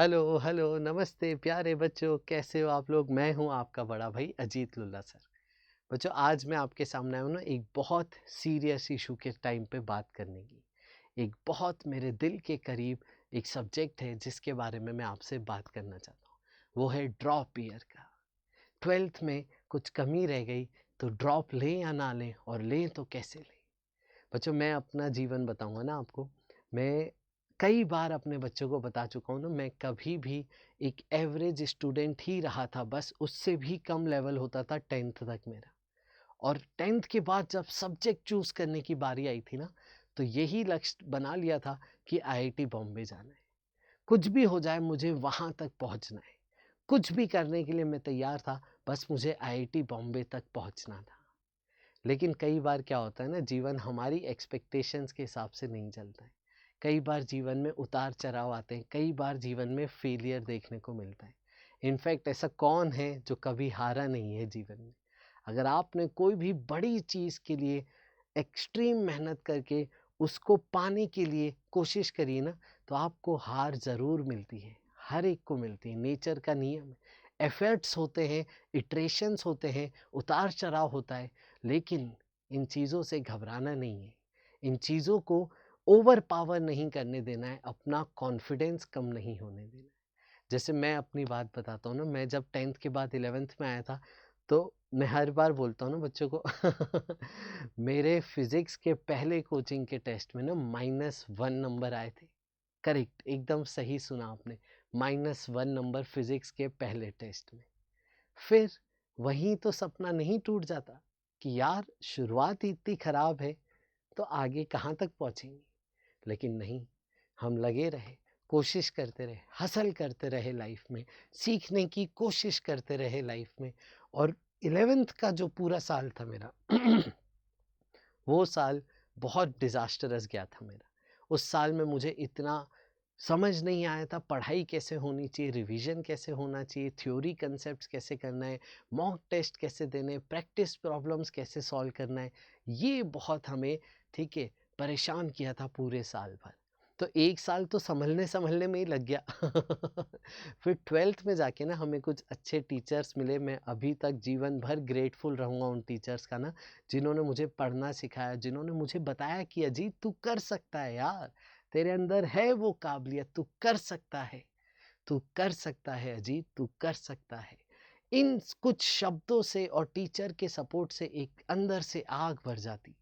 Hello, hello, नमस्ते प्यारे बच्चों, कैसे हो आप लोग? मैं हूँ आपका बड़ा भाई अजीत लुल्ला सर। बच्चों आज मैं आपके सामने आया हूँ ना एक बहुत सीरियस इशू के टाइम पे बात करने की। एक बहुत मेरे दिल के करीब एक सब्जेक्ट है जिसके बारे में मैं आपसे बात करना चाहता हूँ। वो है ड्रॉप ईयर का। 12th में कुछ कमी रह गई तो ड्रॉप लें या ना लें, और लें तो कैसे लें? बच्चों मैं अपना जीवन बताऊंगा ना आपको। मैं कई बार अपने बच्चों को बता चुका हूँ ना, मैं कभी भी एक एवरेज स्टूडेंट ही रहा था, बस उससे भी कम लेवल होता था 10th तक मेरा। और 10th के बाद जब सब्जेक्ट चूज करने की बारी आई थी ना, तो यही लक्ष्य बना लिया था कि आईआईटी बॉम्बे जाना है। कुछ भी हो जाए मुझे वहां तक पहुंचना है। कुछ भी करने के लिए मैं तैयार था, बस मुझे आईआईटी बॉम्बे तक पहुंचना था। लेकिन कई बार क्या होता है ना, जीवन हमारी एक्सपेक्टेशंस के हिसाब से नहीं चलता है। कई बार जीवन में उतार चढ़ाव आते हैं, कई बार जीवन में फेलियर देखने को मिलता है। इनफैक्ट ऐसा कौन है जो कभी हारा नहीं है जीवन में? अगर आपने कोई भी बड़ी चीज़ के लिए एक्सट्रीम मेहनत करके उसको पाने के लिए कोशिश करी ना, तो आपको हार ज़रूर मिलती है। हर एक को मिलती है, नेचर का नियम है। एफर्ट्स होते हैं, इटरेशंस होते हैं, उतार चढ़ाव होता है। लेकिन इन चीज़ों से घबराना नहीं है। इन चीज़ों को ओवर पावर नहीं करने देना है, अपना कॉन्फिडेंस कम नहीं होने देना है। जैसे मैं अपनी बात बताता हूँ ना, मैं जब 10th के बाद 11th में आया था, तो मैं हर बार बोलता हूँ ना बच्चों को मेरे फिज़िक्स के पहले कोचिंग के टेस्ट में ना -1 नंबर आए थे। करेक्ट, एकदम सही सुना आपने। -1 नंबर फिज़िक्स के पहले टेस्ट में। फिर वहीं तो सपना नहीं टूट जाता कि यार शुरुआत ही इतनी खराब है, तो आगे कहाँ तक पहुँचेंगे? लेकिन नहीं, हम लगे रहे, कोशिश करते रहे, हसल करते रहे लाइफ में, सीखने की कोशिश करते रहे लाइफ में। और 11th का जो पूरा साल था मेरा वो साल बहुत डिज़ास्टरस गया था मेरा। उस साल में मुझे इतना समझ नहीं आया था पढ़ाई कैसे होनी चाहिए, रिवीजन कैसे होना चाहिए, थ्योरी कंसेप्ट्स कैसे करना है, मॉक टेस्ट कैसे देने, प्रैक्टिस प्रॉब्लम्स कैसे सॉल्व करना है। ये बहुत हमें, ठीक है, परेशान किया था पूरे साल भर। तो एक साल तो संभलने संभलने में ही लग गया। फिर 12th में जाके ना हमें कुछ अच्छे टीचर्स मिले। मैं अभी तक जीवन भर ग्रेटफुल रहूँगा उन टीचर्स का ना, जिन्होंने मुझे पढ़ना सिखाया, जिन्होंने मुझे बताया कि अजीत तू कर सकता है यार, तेरे अंदर है वो काबिलियत, तू कर सकता है, तू कर सकता है अजीत, तू कर सकता है। इन कुछ शब्दों से और टीचर के सपोर्ट से एक अंदर से आग भर जाती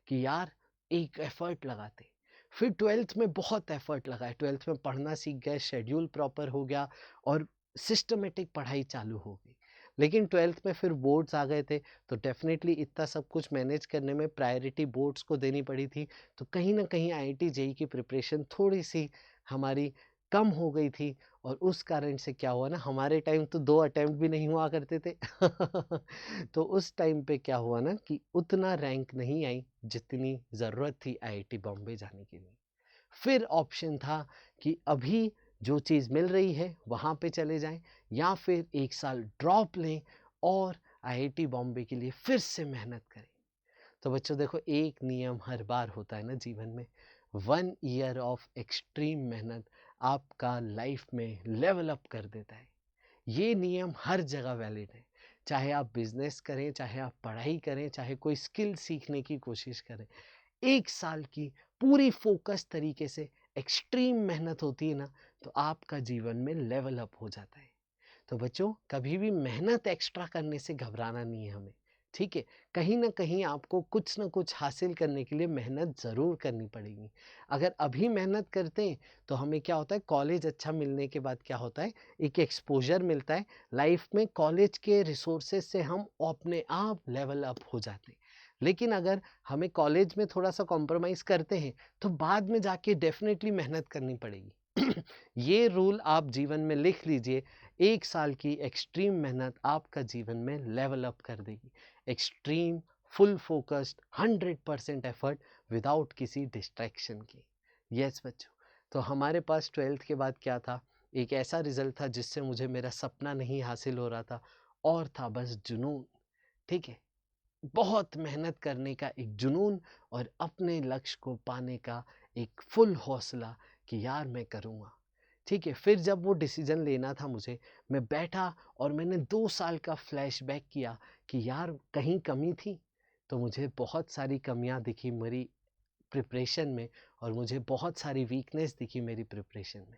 कि यार एक एफर्ट लगाते। फिर 12th में बहुत एफर्ट लगाए, 12th में पढ़ना सीख गए, शेड्यूल प्रॉपर हो गया और सिस्टमेटिक पढ़ाई चालू हो गई। लेकिन 12th में फिर बोर्ड्स आ गए थे, तो डेफिनेटली इतना सब कुछ मैनेज करने में प्रायोरिटी बोर्ड्स को देनी पड़ी थी। तो कहीं ना कहीं आईआईटी जेई की प्रिपरेशन थोड़ी सी हमारी कम हो गई थी। और उस कारण से क्या हुआ ना, हमारे टाइम तो 2 अटेम्प्ट भी नहीं हुआ करते थे। तो उस टाइम पे क्या हुआ ना कि उतना रैंक नहीं आई जितनी ज़रूरत थी आईआईटी बॉम्बे जाने के लिए। फिर ऑप्शन था कि अभी जो चीज़ मिल रही है वहाँ पे चले जाएं, या फिर एक साल ड्रॉप लें और आईआईटी बॉम्बे के लिए फिर से मेहनत करें। तो बच्चों देखो, एक नियम हर बार होता है ना जीवन में। 1 ईयर ऑफ एक्सट्रीम मेहनत आपका लाइफ में लेवल अप कर देता है। ये नियम हर जगह वैलिड है। चाहे आप बिजनेस करें, चाहे आप पढ़ाई करें, चाहे कोई स्किल सीखने की कोशिश करें, 1 साल की पूरी फोकस तरीके से एक्सट्रीम मेहनत होती है ना, तो आपका जीवन में लेवल अप हो जाता है। तो बच्चों कभी भी मेहनत एक्स्ट्रा करने से घबराना नहीं है हमें, ठीक है। कहीं ना कहीं आपको कुछ ना कुछ हासिल करने के लिए मेहनत ज़रूर करनी पड़ेगी। अगर अभी मेहनत करते हैं तो हमें क्या होता है, कॉलेज अच्छा मिलने के बाद क्या होता है, एक एक्सपोजर मिलता है लाइफ में। कॉलेज के रिसोर्सेज से हम अपने आप लेवल अप हो जाते हैं। लेकिन अगर हमें कॉलेज में थोड़ा सा कॉम्प्रोमाइज़ करते हैं तो बाद में जाके डेफिनेटली मेहनत करनी पड़ेगी। ये रूल आप जीवन में लिख लीजिए। 1 साल की एक्सट्रीम मेहनत आपका जीवन में लेवल अप कर देगी। Extreme, full focused, 100% effort without किसी डिस्ट्रैक्शन के। यस बच्चों, तो हमारे पास 12th के बाद क्या था, एक ऐसा रिजल्ट था जिससे मुझे मेरा सपना नहीं हासिल हो रहा था, और था बस जुनून, ठीक है। बहुत मेहनत करने का एक जुनून और अपने लक्ष्य को पाने का एक फुल हौसला कि यार मैं करूँगा। ठीक है, फिर जब वो डिसीजन लेना था मुझे, मैं बैठा और मैंने 2 साल का फ्लैशबैक किया कि यार कहीं कमी थी। तो मुझे बहुत सारी कमियां दिखी मेरी प्रिपरेशन में, और मुझे बहुत सारी वीकनेस दिखी मेरी प्रिपरेशन में।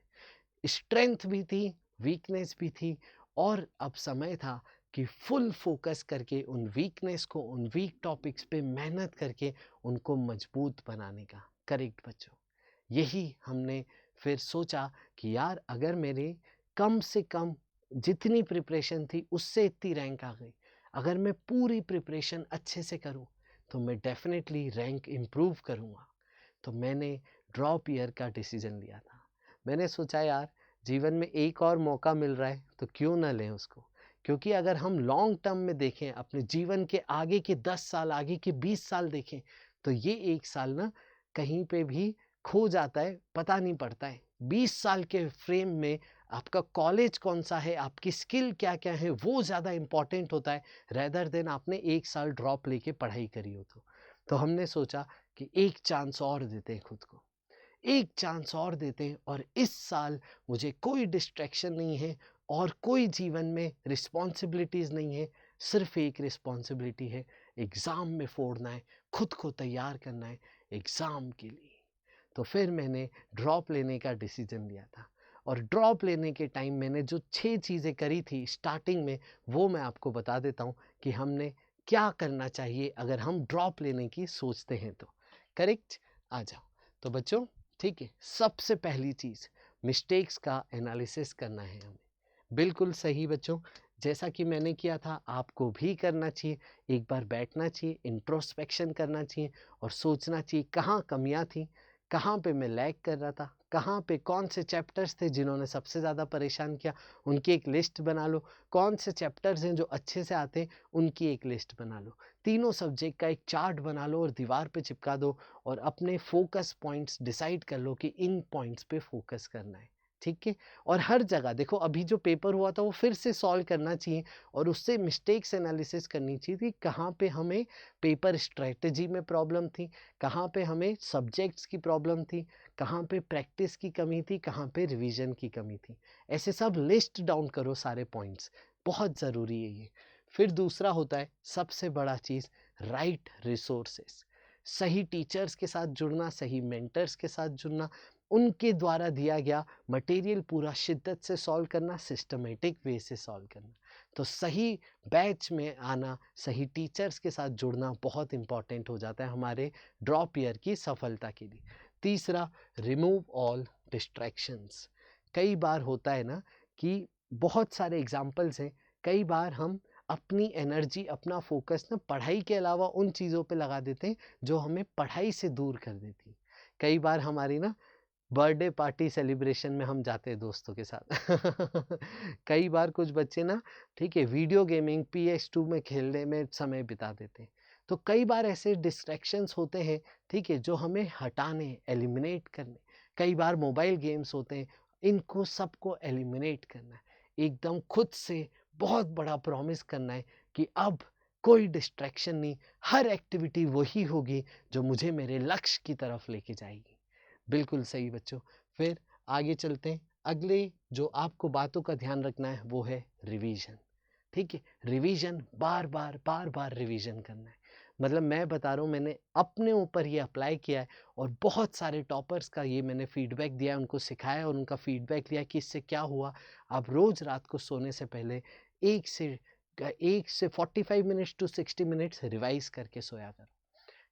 स्ट्रेंथ भी थी, वीकनेस भी थी, और अब समय था कि फुल फोकस करके उन वीकनेस को, उन वीक टॉपिक्स पे मेहनत करके उनको मजबूत बनाने का। करेक्ट बच्चों, यही हमने फिर सोचा कि यार अगर मेरे कम से कम जितनी प्रिपरेशन थी उससे इतनी रैंक आ गई, अगर मैं पूरी प्रिपरेशन अच्छे से करूं तो मैं डेफिनेटली रैंक इम्प्रूव करूंगा। तो मैंने ड्रॉप ईयर का डिसीजन लिया था। मैंने सोचा यार जीवन में एक और मौका मिल रहा है तो क्यों ना लें उसको। क्योंकि अगर हम लॉन्ग टर्म में देखें, अपने जीवन के आगे के 10 साल, आगे के 20 साल देखें, तो ये एक साल ना कहीं पे भी खो जाता है, पता नहीं पड़ता है। 20 साल के फ्रेम में आपका कॉलेज कौन सा है, आपकी स्किल क्या क्या है, वो ज़्यादा इम्पॉर्टेंट होता है रेदर देन आपने एक साल ड्रॉप लेके पढ़ाई करी हो। तो हमने सोचा कि एक चांस और देते हैं खुद को, एक चांस और देते हैं, और इस साल मुझे कोई डिस्ट्रैक्शन नहीं है और कोई जीवन में रिस्पॉन्सिबिलिटीज़ नहीं है। सिर्फ एक रिस्पॉन्सिबिलिटी है, एग्ज़ाम में फोड़ना है, खुद को तैयार करना है एग्ज़ाम के लिए। तो फिर मैंने ड्रॉप लेने का डिसीजन लिया था, और ड्रॉप लेने के टाइम मैंने जो 6 चीज़ें करी थी स्टार्टिंग में, वो मैं आपको बता देता हूँ कि हमने क्या करना चाहिए अगर हम ड्रॉप लेने की सोचते हैं तो। करेक्ट, आ जाओ। तो बच्चों ठीक है, सबसे पहली चीज़ मिस्टेक्स का एनालिसिस करना है हमें। बिल्कुल सही बच्चों, जैसा कि मैंने किया था आपको भी करना चाहिए। एक बार बैठना चाहिए, इंट्रोस्पेक्शन करना चाहिए और सोचना चाहिए कहाँ कमियाँ थी, कहाँ पे मैं लैग कर रहा था, कहाँ पे कौन से चैप्टर्स थे जिन्होंने सबसे ज़्यादा परेशान किया, उनकी एक लिस्ट बना लो। कौन से चैप्टर्स हैं जो अच्छे से आते हैं, उनकी एक लिस्ट बना लो। तीनों सब्जेक्ट का एक चार्ट बना लो और दीवार पे चिपका दो, और अपने फोकस पॉइंट्स डिसाइड कर लो कि इन पॉइंट्स पे फोकस करना है। ठीक है, और हर जगह देखो, अभी जो पेपर हुआ था वो फिर से सॉल्व करना चाहिए, और उससे मिस्टेक्स एनालिसिस करनी चाहिए कि कहाँ पे हमें पेपर स्ट्रेटजी में प्रॉब्लम थी, कहाँ पे हमें सब्जेक्ट्स की प्रॉब्लम थी, कहाँ पे प्रैक्टिस की कमी थी, कहाँ पे रिवीजन की कमी थी। ऐसे सब लिस्ट डाउन करो सारे पॉइंट्स, बहुत ज़रूरी है ये। फिर दूसरा होता है सबसे बड़ा चीज़, राइट रिसोर्सेस। सही टीचर्स के साथ जुड़ना, सही मेंटर्स के साथ जुड़ना, उनके द्वारा दिया गया मटेरियल पूरा शिद्दत से सॉल्व करना, सिस्टमेटिक वे से सॉल्व करना। तो सही बैच में आना, सही टीचर्स के साथ जुड़ना बहुत इंपॉर्टेंट हो जाता है हमारे ड्रॉप ईयर की सफलता के लिए। तीसरा, रिमूव ऑल डिस्ट्रैक्शंस। कई बार होता है ना कि बहुत सारे एग्जाम्पल्स हैं, कई बार हम अपनी एनर्जी, अपना फोकस ना पढ़ाई के अलावा उन चीज़ों पे लगा देते हैं जो हमें पढ़ाई से दूर कर देती। कई बार हमारी ना बर्थडे पार्टी सेलिब्रेशन में हम जाते हैं दोस्तों के साथ। कई बार कुछ बच्चे ना, ठीक है, वीडियो गेमिंग PS2 में खेलने में समय बिता देते हैं। तो कई बार ऐसे डिस्ट्रैक्शंस होते हैं, ठीक है, जो हमें हटाने, एलिमिनेट करने। कई बार मोबाइल गेम्स होते हैं, इनको सबको एलिमिनेट करना है। एकदम खुद से बहुत बड़ा प्रॉमिस करना है कि अब कोई डिस्ट्रैक्शन नहीं, हर एक्टिविटी वही होगी जो मुझे मेरे लक्ष्य की तरफ लेके जाएगी। बिल्कुल सही बच्चों। फिर आगे चलते हैं। अगले जो आपको बातों का ध्यान रखना है वो है रिवीजन। ठीक है, रिवीजन बार बार रिवीजन करना है। मतलब मैं बता रहा हूँ, मैंने अपने ऊपर ये अप्लाई किया है, और बहुत सारे टॉपर्स का ये मैंने फीडबैक दिया है, उनको सिखाया और उनका फीडबैक लिया कि इससे क्या हुआ। आप रोज़ रात को सोने से पहले एक से 45 मिनट्स टू 60 मिनट्स रिवाइज करके सोया करो।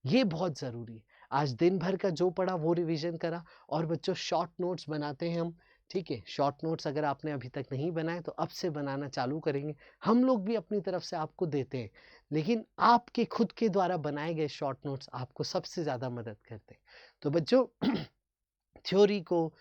ये बहुत ज़रूरी है। आज दिन भर का जो पढ़ा वो रिवीजन करा। और बच्चों शॉर्ट नोट्स बनाते हैं हम, ठीक है, शॉर्ट नोट्स अगर आपने अभी तक नहीं बनाए तो अब से बनाना चालू करेंगे। हम लोग भी अपनी तरफ से आपको देते हैं, लेकिन आपके खुद के द्वारा बनाए गए शॉर्ट नोट्स आपको सबसे ज़्यादा मदद करते हैं। तो बच्चों थ्योरी को,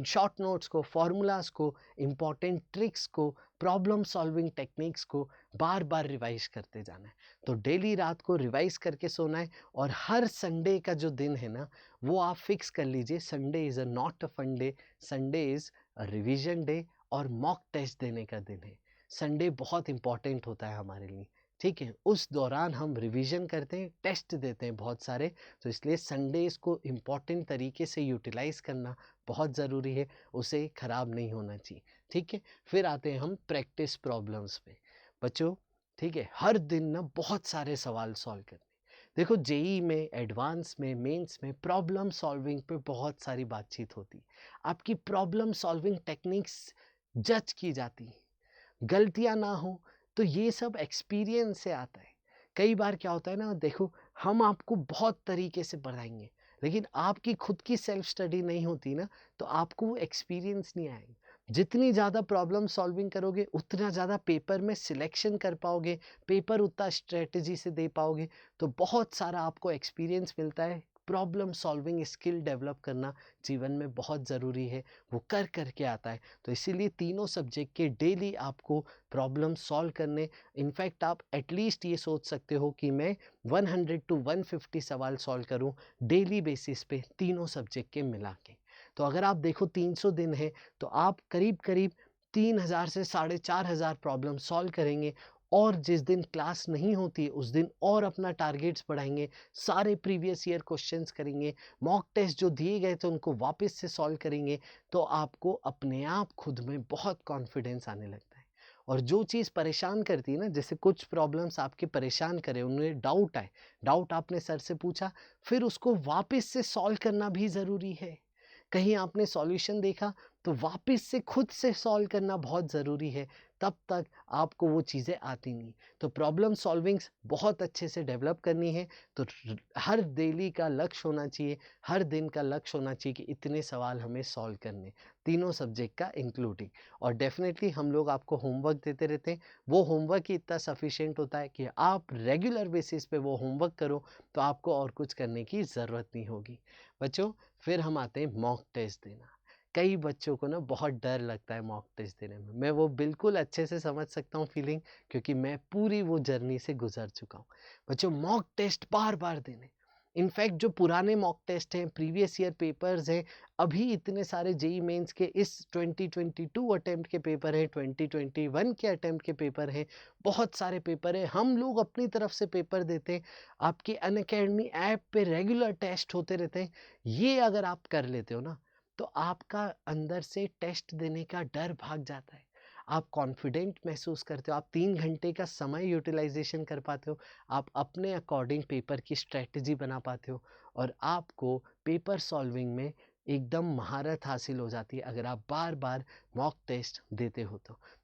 शॉर्ट नोट्स को, फॉर्मूलाज को, इम्पॉर्टेंट ट्रिक्स को, प्रॉब्लम सॉल्विंग टेक्निक्स को बार बार रिवाइज करते जाना है। तो डेली रात को रिवाइज करके सोना है। और हर संडे का जो दिन है ना, वो आप फिक्स कर लीजिए, Sunday is a not a fun day, Sunday is a revision day और मॉक टेस्ट देने का दिन है। संडे बहुत इंपॉर्टेंट होता है हमारे लिए, ठीक है, उस दौरान हम रिवीजन करते हैं, टेस्ट देते हैं बहुत सारे। तो इसलिए संडेज़ को इम्पॉर्टेंट तरीके से यूटिलाइज़ करना बहुत ज़रूरी है, उसे ख़राब नहीं होना चाहिए। ठीक है, फिर आते हैं हम प्रैक्टिस प्रॉब्लम्स पे। बच्चों, ठीक है, हर दिन ना बहुत सारे सवाल सॉल्व करने। देखो, जेईई में, एडवांस में, मेंस में प्रॉब्लम सॉल्विंग पे बहुत सारी बातचीत होती है। आपकी प्रॉब्लम सॉल्विंग टेक्निक्स जज की जाती हैं। गलतियाँ ना हो, तो ये सब एक्सपीरियंस से आता है। कई बार क्या होता है ना, देखो, हम आपको बहुत तरीके से पढ़ाएँगे, लेकिन आपकी खुद की सेल्फ स्टडी नहीं होती ना, तो आपको वो एक्सपीरियंस नहीं आएगा। जितनी ज़्यादा प्रॉब्लम सॉल्विंग करोगे, उतना ज़्यादा पेपर में सिलेक्शन कर पाओगे, पेपर उतना स्ट्रैटेजी से दे पाओगे, तो बहुत सारा आपको एक्सपीरियंस मिलता है। प्रॉब्लम सॉल्विंग स्किल डेवलप करना जीवन में बहुत ज़रूरी है, वो कर कर के आता है। तो इसीलिए तीनों सब्जेक्ट के डेली आपको प्रॉब्लम सॉल्व करने, इनफैक्ट आप एटलीस्ट ये सोच सकते हो कि मैं 100 टू 150 सवाल सॉल्व करूं डेली बेसिस पे, तीनों सब्जेक्ट के मिला के। तो अगर आप देखो 300 दिन है, तो आप करीब करीब 3000 से 4500 प्रॉब्लम सॉल्व करेंगे। और जिस दिन क्लास नहीं होती उस दिन और अपना टारगेट्स बढ़ाएंगे, सारे प्रीवियस ईयर क्वेश्चंस करेंगे, मॉक टेस्ट जो दिए गए थे उनको वापस से सॉल्व करेंगे। तो आपको अपने आप खुद में बहुत कॉन्फिडेंस आने लगता है। और जो चीज़ परेशान करती है ना, जैसे कुछ प्रॉब्लम्स आपके परेशान करे, उन्हें डाउट आए, डाउट आपने सर से पूछा, फिर उसको वापस से सॉल्व करना भी ज़रूरी है। कहीं आपने सॉल्यूशन देखा, तो वापस से खुद से सॉल्व करना बहुत ज़रूरी है, तब तक आपको वो चीज़ें आती नहीं। तो प्रॉब्लम सॉल्विंग्स बहुत अच्छे से डेवलप करनी है। तो हर डेली का लक्ष्य होना चाहिए, हर दिन का लक्ष्य होना चाहिए कि इतने सवाल हमें सॉल्व करने, तीनों सब्जेक्ट का इंक्लूडिंग। और डेफिनेटली हम लोग आपको होमवर्क देते रहते हैं, वो होमवर्क ही इतना सफिशिएंट होता है कि आप रेगुलर बेसिस पे वो होमवर्क करो, तो आपको और कुछ करने की ज़रूरत नहीं होगी। बच्चों, फिर हम आते हैं मॉक टेस्ट देना। कई बच्चों को ना बहुत डर लगता है मॉक टेस्ट देने में। मैं वो बिल्कुल अच्छे से समझ सकता हूँ फीलिंग, क्योंकि मैं पूरी वो जर्नी से गुजर चुका हूँ। बच्चों, मॉक टेस्ट बार बार देने, इनफैक्ट जो पुराने मॉक टेस्ट हैं, प्रीवियस ईयर पेपर्स हैं, अभी इतने सारे जेई मेंस के इस 2022 अटेम्प्ट के पेपर हैं, 2021 के अटेम्प्ट के पेपर हैं, बहुत सारे पेपर हैं, हम लोग अपनी तरफ से पेपर देते हैं। आपके अनअकैडमी ऐप पे रेगुलर टेस्ट होते रहते हैं। ये अगर आप कर लेते हो ना, तो आपका अंदर से टेस्ट देने का डर भाग जाता है। आप कॉन्फिडेंट महसूस करते हो, आप 3 घंटे का समय यूटिलाइजेशन कर पाते हो, आप अपने अकॉर्डिंग पेपर की स्ट्रेटजी बना पाते हो, और आपको पेपर सॉल्विंग में एकदम महारत हासिल हो जाती है अगर आप बार बार मॉक टेस्ट देते हो।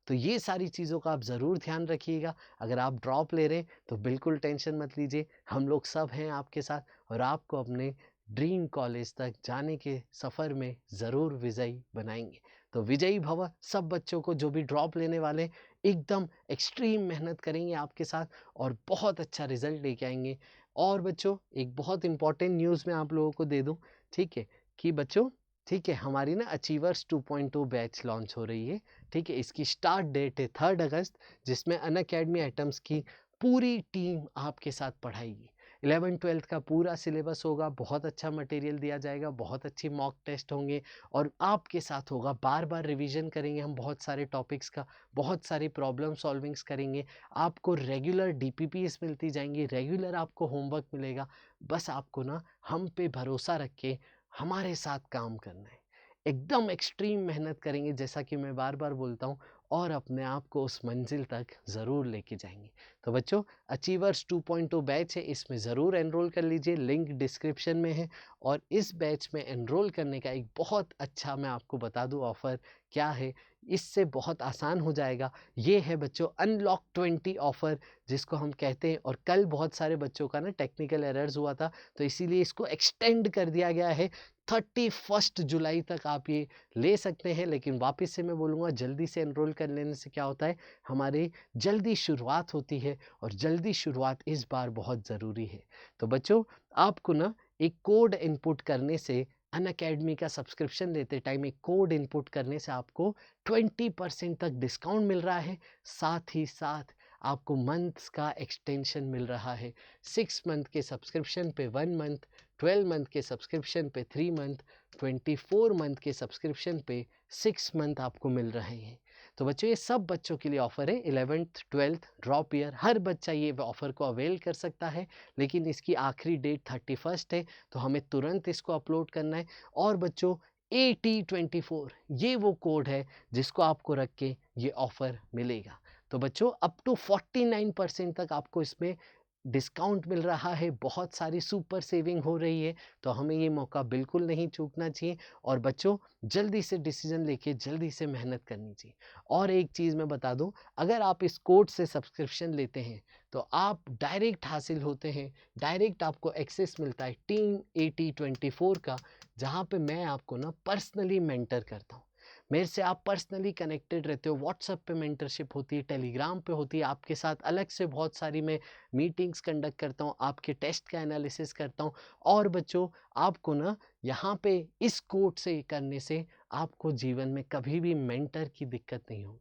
तो ये सारी चीज़ों का आप ज़रूर ध्यान रखिएगा। अगर आप ड्रॉप ले रहे हैं तो बिल्कुल टेंशन मत लीजिए, हम लोग सब हैं आपके साथ, और आपको अपने ड्रीम कॉलेज तक जाने के सफ़र में ज़रूर विजयी बनाएंगे। तो विजयी भव। सब बच्चों को जो भी ड्रॉप लेने वाले हैं, एकदम एक्सट्रीम मेहनत करेंगे आपके साथ, और बहुत अच्छा रिजल्ट लेके आएंगे। और बच्चों, एक बहुत इंपॉर्टेंट न्यूज़ मैं आप लोगों को दे दूं, ठीक है, कि बच्चों, ठीक है, हमारी ना अचीवर्स 2.0 बैच लॉन्च हो रही है। ठीक है, इसकी स्टार्ट डेट है 3 अगस्त, जिसमें अनअकैडमी एटम्स की पूरी टीम आपके साथ पढ़ाएगी। 11th-12th का पूरा सिलेबस होगा, बहुत अच्छा मटेरियल दिया जाएगा, बहुत अच्छी मॉक टेस्ट होंगे, और आपके साथ होगा, बार बार रिवीजन करेंगे हम बहुत सारे टॉपिक्स का, बहुत सारी प्रॉब्लम सॉल्विंग्स करेंगे, आपको रेगुलर डीपीपीएस मिलती जाएंगी, रेगुलर आपको होमवर्क मिलेगा। बस आपको ना हम पे भरोसा रख के हमारे साथ काम करना है। एकदम एक्सट्रीम मेहनत करेंगे, जैसा कि मैं बार बार बोलता हूँ, और अपने आप को उस मंजिल तक ज़रूर लेके जाएंगे। तो बच्चों, अचीवर्स 2.0 बैच है, इसमें ज़रूर एनरोल कर लीजिए, लिंक डिस्क्रिप्शन में है। और इस बैच में एनरोल करने का एक बहुत अच्छा, मैं आपको बता दूं, ऑफ़र क्या है, इससे बहुत आसान हो जाएगा। ये है बच्चों अनलॉक 20 ऑफ़र, जिसको हम कहते हैं। और कल बहुत सारे बच्चों का ना टेक्निकल एरर्स हुआ था, तो इसीलिए इसको एक्सटेंड कर दिया गया है। 31 जुलाई तक आप ये ले सकते हैं, लेकिन वापस से मैं बोलूँगा, जल्दी से एनरोल कर लेने से क्या होता है, हमारी जल्दी शुरुआत होती है, और जल्दी शुरुआत इस बार बहुत ज़रूरी है। तो बच्चों, आपको ना एक कोड इनपुट करने से, अनअकैडमी का सब्सक्रिप्शन लेते टाइम एक कोड इनपुट करने से आपको 20% तक डिस्काउंट मिल रहा है। साथ ही साथ आपको मंथ्स का एक्सटेंशन मिल रहा है। 6 मंथ के सब्सक्रिप्शन पे 1 मंथ, 12 मंथ के सब्सक्रिप्शन पे 3 मंथ, 24 मंथ के सब्सक्रिप्शन पे 6 मंथ आपको मिल रहे हैं। तो बच्चों ये सब बच्चों के लिए ऑफ़र है, 11th 12th ड्रॉप ईयर हर बच्चा ये ऑफ़र को अवेल कर सकता है, लेकिन इसकी आखिरी डेट 31st है, तो हमें तुरंत इसको अपलोड करना है। और बच्चों AT24 ये वो कोड है जिसको आपको रख के ये ऑफ़र मिलेगा। तो बच्चों अप टू 49% तक आपको इसमें डिस्काउंट मिल रहा है, बहुत सारी सुपर सेविंग हो रही है, तो हमें ये मौका बिल्कुल नहीं चूकना चाहिए। और बच्चों जल्दी से डिसीजन लेके जल्दी से मेहनत करनी चाहिए। और एक चीज़ मैं बता दूं, अगर आप इस कोड से सब्सक्रिप्शन लेते हैं तो आप डायरेक्ट हासिल होते हैं, डायरेक्ट आपको एक्सेस मिलता है टीम AT24 का, जहाँ पे मैं आपको ना पर्सनली मेंटर करता हूँ। मेरे से आप पर्सनली कनेक्टेड रहते हो, व्हाट्सएप पे मेंटरशिप होती है, टेलीग्राम पे होती है, आपके साथ अलग से बहुत सारी मैं मीटिंग्स कंडक्ट करता हूँ, आपके टेस्ट का एनालिसिस करता हूँ। और बच्चों आपको ना यहाँ पे इस कोड से करने से आपको जीवन में कभी भी मेंटर की दिक्कत नहीं होगी।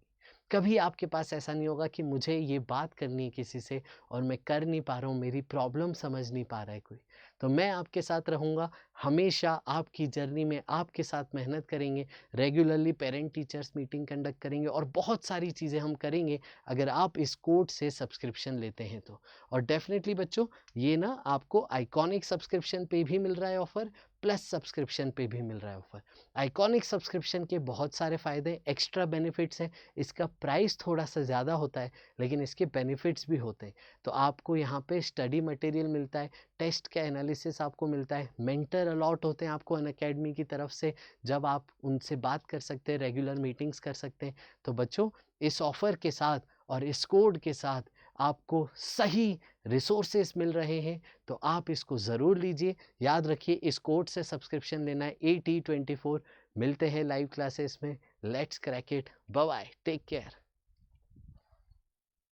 कभी आपके पास ऐसा नहीं होगा कि मुझे ये बात करनी है किसी से और मैं कर नहीं पा रहा हूँ, मेरी प्रॉब्लम समझ नहीं पा रहा है कोई। तो मैं आपके साथ रहूँगा, हमेशा आपकी जर्नी में आपके साथ मेहनत करेंगे, regularly parent teachers meeting conduct करेंगे और बहुत सारी चीज़ें हम करेंगे अगर आप इस कोड से सब्सक्रिप्शन लेते हैं तो। और डेफिनेटली बच्चों ये ना आपको आइकॉनिक सब्सक्रिप्शन पे भी मिल रहा है ऑफ़र, प्लस सब्सक्रिप्शन पे भी मिल रहा है ऑफ़र। आइकॉनिक सब्सक्रिप्शन के बहुत सारे फ़ायदे, एक्स्ट्रा बेनिफिट्स हैं, इसका प्राइस थोड़ा सा ज़्यादा होता है लेकिन इसके बेनिफिट्स भी होते हैं। तो आपको यहाँ पे स्टडी मटेरियल मिलता है, टेस्ट का एनालिसिस आपको मिलता है, मेंटर अलॉट होते हैं आपको अनअकैडमी की तरफ से, जब आप उनसे बात कर सकते हैं, रेगुलर मीटिंग्स कर सकते हैं। तो बच्चों इस ऑफ़र के साथ और इस कोड के साथ आपको सही रिसोर्सेस मिल रहे हैं, तो आप इसको ज़रूर लीजिए। याद रखिए इस कोड से सब्सक्रिप्शन लेना है AT24। मिलते हैं लाइव क्लासेस में। Let's crack it, bye bye, take care.